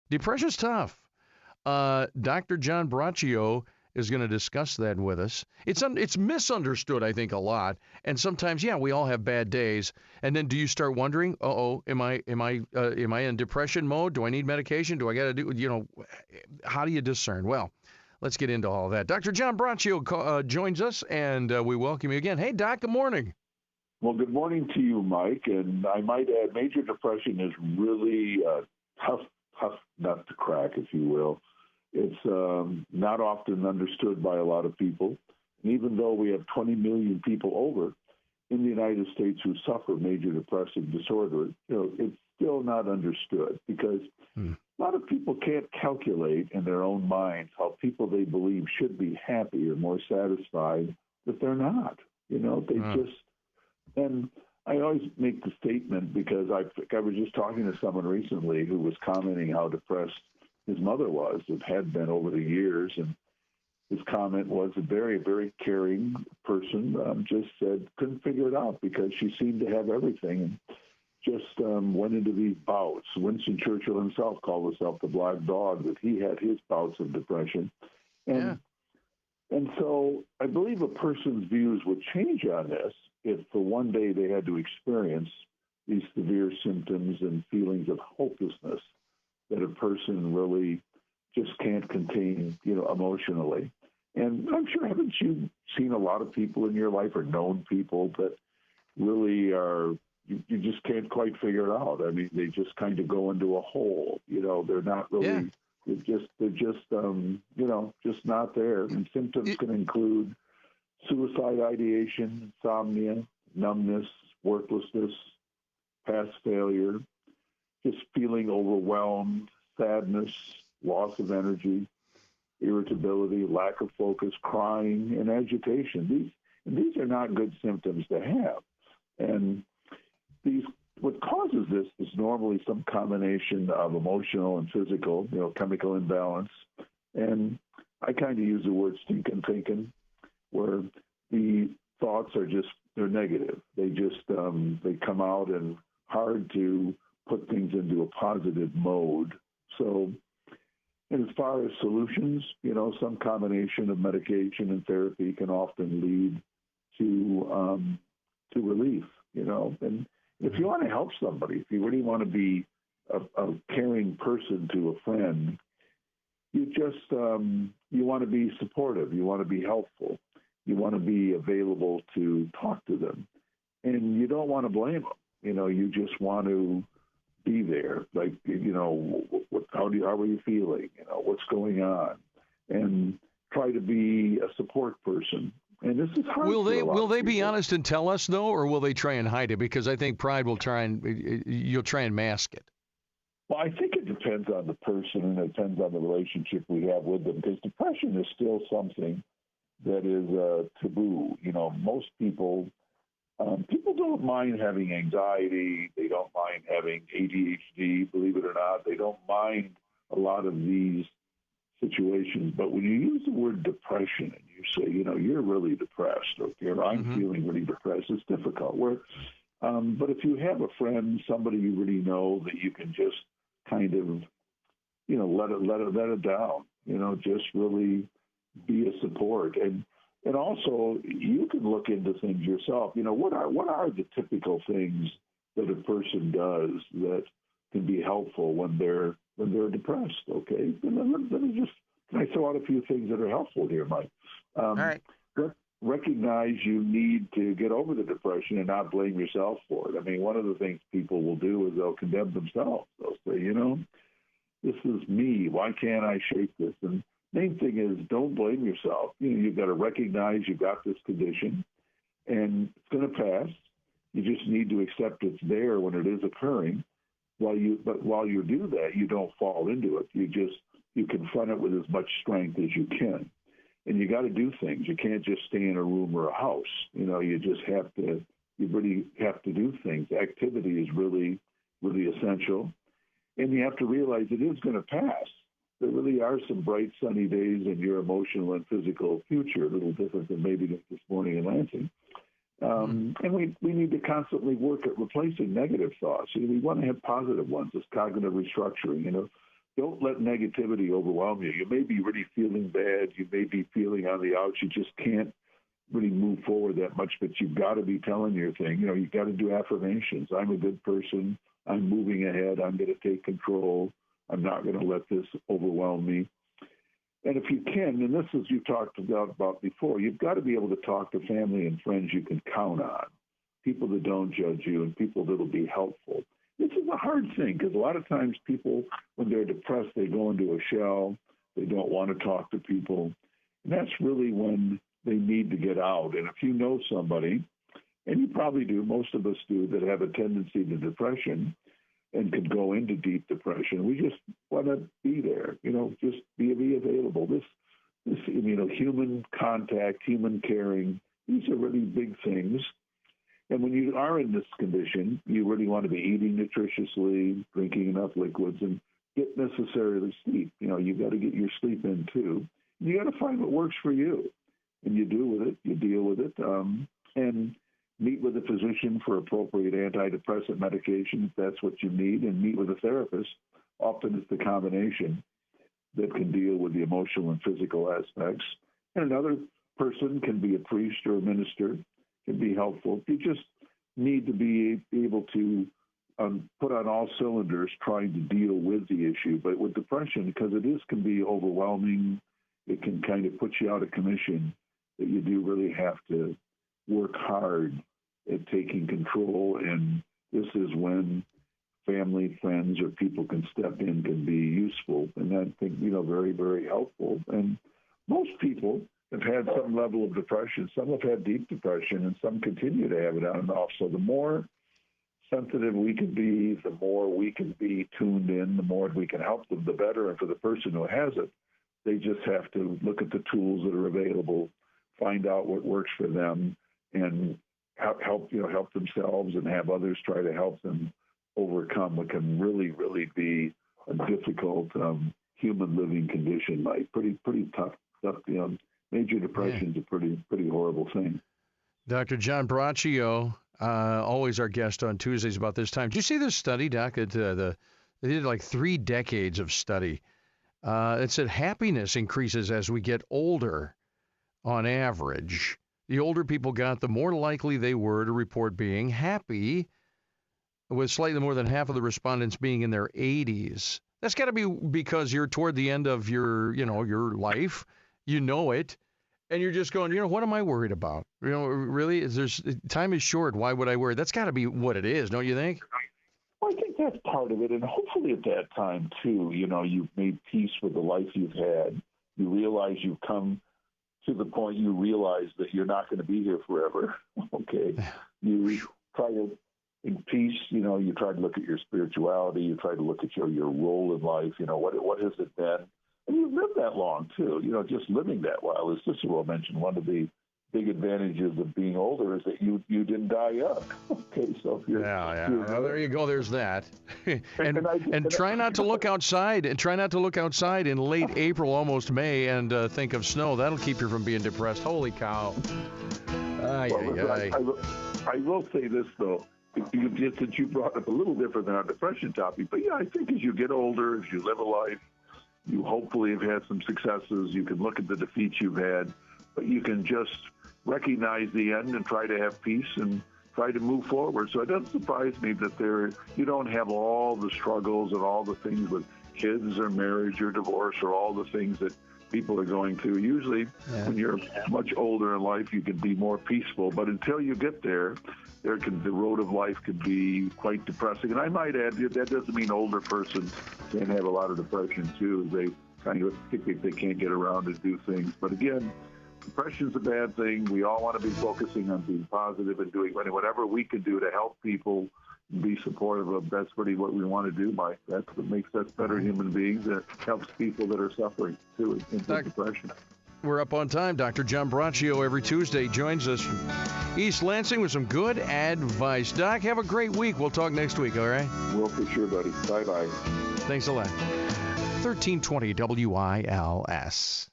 Depression's tough. Dr. John Braccio is going to discuss that with us. It's misunderstood, I think, a lot, and sometimes, yeah, we all have bad days. And then, do you start wondering, am I in depression mode? Do I need medication? Do I got to do, how do you discern? Well, let's get into all of that. Dr. John Braccio joins us, and we welcome you again. Hey, Doc. Good morning. Well, good morning to you, Mike. And I might add, major depression is really tough nut to crack, if you will. It's not often understood by a lot of people. And even though we have 20 million people over in the United States who suffer major depressive disorder, it's still not understood because a lot of people can't calculate in their own minds how people they believe should be happy or more satisfied that they're not. They just, and I always make the statement because I was just talking to someone recently who was commenting how depressed his mother was, it had been over the years, and his comment was a very, very caring person, just said couldn't figure it out because she seemed to have everything and just went into these bouts. Winston Churchill himself called himself the black dog, that he had his bouts of depression. And so I believe a person's views would change on this if for one day they had to experience these severe symptoms and feelings of hopelessness that a person really just can't contain, emotionally. And I'm sure, haven't you seen a lot of people in your life or known people that really are, you just can't quite figure it out. I mean, they just kind of go into a hole, they're not really, they're just not there. And symptoms can include suicide ideation, insomnia, numbness, worthlessness, past failure, just feeling overwhelmed, sadness, loss of energy, irritability, lack of focus, crying, and agitation. These are not good symptoms to have. And what causes this is normally some combination of emotional and physical, chemical imbalance. And I kind of use the word stinking thinking, where the thoughts are they're negative. They just, they come out and hard to put things into a positive mode. So, and as far as solutions, some combination of medication and therapy can often lead to relief, And if you want to help somebody, if you really want to be a caring person to a friend, you just, you want to be supportive. You want to be helpful. You want to be available to talk to them. And you don't want to blame them. You just want to be there. Like, how are you feeling? What's going on? And try to be a support person. And this is hard. Will they be honest and tell us though, or will they try and hide it? Because I think pride will you'll try and mask it. Well, I think it depends on the person and it depends on the relationship we have with them, because depression is still something that is taboo. Most people don't mind having anxiety. They don't mind having ADHD, believe it or not. They don't mind a lot of these situations. But when you use the word depression and you say, you're really depressed, or I'm feeling really depressed, it's difficult. But if you have a friend, somebody you really know that you can just kind of, let it down, just really be a support. And also, you can look into things yourself. What are the typical things that a person does that can be helpful when they're depressed? Okay, and let me can I throw out a few things that are helpful here, Mike? All right. Recognize you need to get over the depression and not blame yourself for it. I mean, one of the things people will do is they'll condemn themselves. They'll say, this is me. Why can't I shake this? And main thing is don't blame yourself. You've got to recognize you've got this condition and it's going to pass. You just need to accept it's there when it is occurring. While you do that, you don't fall into it. You confront it with as much strength as you can. And you got to do things. You can't just stay in a room or a house. You really have to do things. Activity is really, really essential. And you have to realize it is going to pass. There really are some bright, sunny days in your emotional and physical future, a little different than maybe this morning in Lansing. And we need to constantly work at replacing negative thoughts. We want to have positive ones. It's cognitive restructuring. don't let negativity overwhelm you. You may be really feeling bad. You may be feeling on the outs. You just can't really move forward that much, but you've got to be telling your thing. You've got to do affirmations. I'm a good person. I'm moving ahead. I'm going to take control. I'm not going to let this overwhelm me. And if you can, and this is you talked about before, you've got to be able to talk to family and friends you can count on, people that don't judge you and people that will be helpful. This is a hard thing because a lot of times people, when they're depressed, they go into a shell. They don't want to talk to people. And that's really when they need to get out. And if you know somebody, and you probably do, most of us do, that have a tendency to depression and could go into deep depression, we just want to be there, just be available. This human contact, human caring, these are really big things. And when you are in this condition, you really want to be eating nutritiously, drinking enough liquids, and get necessarily sleep. You've got to get your sleep in too. You got to find what works for you. And you do with it, you deal with it, and meet with a physician for appropriate antidepressant medication if that's what you need, and meet with a therapist. Often it's the combination that can deal with the emotional and physical aspects. And another person can be a priest or a minister, can be helpful. You just need to be able to put on all cylinders trying to deal with the issue. But with depression, because can be overwhelming, it can kind of put you out of commission, that you do really have to work hard at taking control. And this is when family, friends, or people can step in, can be useful. And I think, very, very helpful. And most people have had some level of depression. Some have had deep depression, and some continue to have it on and off. So the more sensitive we can be, the more we can be tuned in, the more we can help them, the better. And for the person who has it, they just have to look at the tools that are available, find out what works for them, and help themselves and have others try to help them overcome what can really, really be a difficult human living condition. Like pretty tough. Major depression is a pretty horrible thing. Dr. John Braccio, always our guest on Tuesdays about this time. Did you see this study, Doc? They did like 3 decades of study. It said happiness increases as we get older on average. The older people got, the more likely they were to report being happy, with slightly more than half of the respondents being in their 80s. That's got to be because you're toward the end of your life. It. And you're just going, what am I worried about? Really, time is short. Why would I worry? That's got to be what it is, don't you think? Well, I think that's part of it. And hopefully at that time, too, you've made peace with the life you've had. You realize you've come to the point you realize that you're not going to be here forever. Okay. You try to, in peace, you try to look at your spirituality. You try to look at your role in life. What has it been? And you've lived that long, too. Just living that while, as Cicero mentioned, one of the big advantages of being older is that you didn't die young. Okay, so if you're... Well, there you go. There's that. and try not to look outside. And try not to look outside in late April, almost May, and think of snow. That'll keep you from being depressed. Holy cow. I will say this, though. Since you brought up a little different than our depression topic, but I think as you get older, as you live a life, you hopefully have had some successes. You can look at the defeats you've had, but you can just recognize the end and try to have peace and try to move forward. So it doesn't surprise me that you don't have all the struggles and all the things with kids or marriage or divorce or all the things that people are going through. Usually when you're much older in life, you can be more peaceful. But until you get there, the road of life can be quite depressing. And I might add, that doesn't mean older persons can have a lot of depression too. They kind of think they can't get around and do things. But again, depression's a bad thing. We all want to be focusing on being positive and doing whatever we can do to help people and be supportive of. That's really what we want to do, Mike. That's what makes us better human beings. It helps people that are suffering too in depression. We're up on time. Dr. John Braccio every Tuesday joins us from East Lansing with some good advice. Doc, have a great week. We'll talk next week, all right? Well, for sure, buddy. Bye-bye. Thanks a lot. 1320 WILS.